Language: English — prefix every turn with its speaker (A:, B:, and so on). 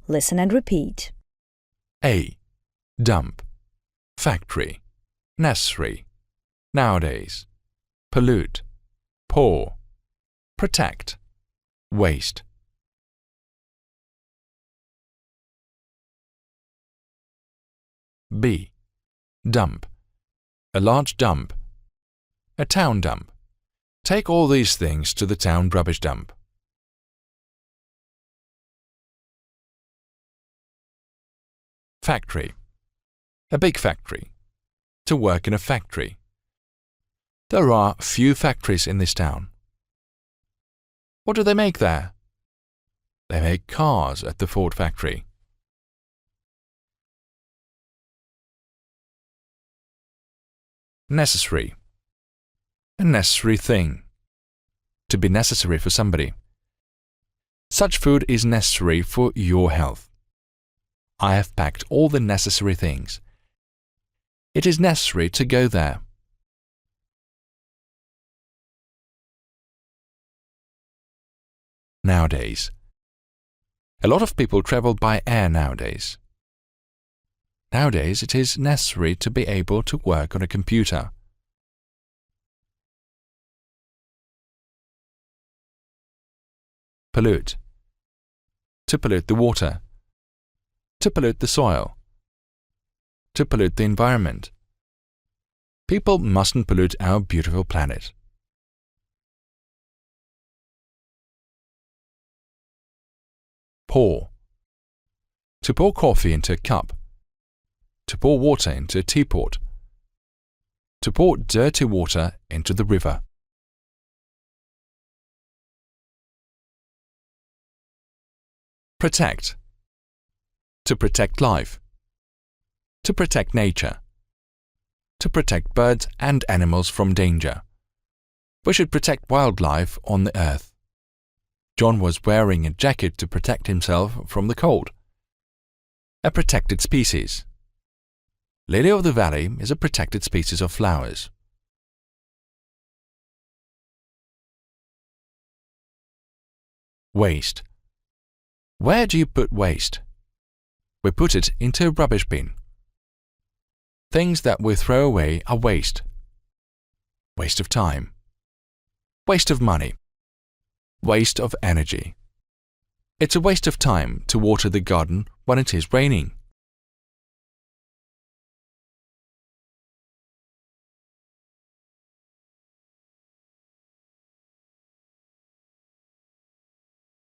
A: Listen and repeat.
B: A. Dump. Factory. Necessary. Nowadays. Pollute. Pour. Protect. Waste. B. Dump. A large dump. A town dump. Take all these things to the town rubbish dump. Factory. A big factory. To work in a factory. There are few factories in this town. What do they make there? They make cars at the Ford factory. Necessary. A necessary thing. To be necessary for somebody. Such food is necessary for your health. I have packed all the necessary things. It is necessary to go there. Nowadays. A lot of people travel by air nowadays. Nowadays it is necessary to be able to work on a computer. Pollute. To pollute the water. To pollute the soil. To pollute the environment. People mustn't pollute our beautiful planet. Pour. To pour coffee into a cup. To pour water into a teapot. To pour dirty water into the river. Protect. To protect life. To protect nature. To protect birds and animals from danger. We should protect wildlife on the earth. John was wearing a jacket to protect himself from the cold. A protected species. Lily of the valley is a protected species of flowers. Waste. Where do you put waste? We put it into a rubbish bin. Things that we throw away are waste. Waste of time. Waste of money. Waste of energy. It's a waste of time to water the garden when it is raining.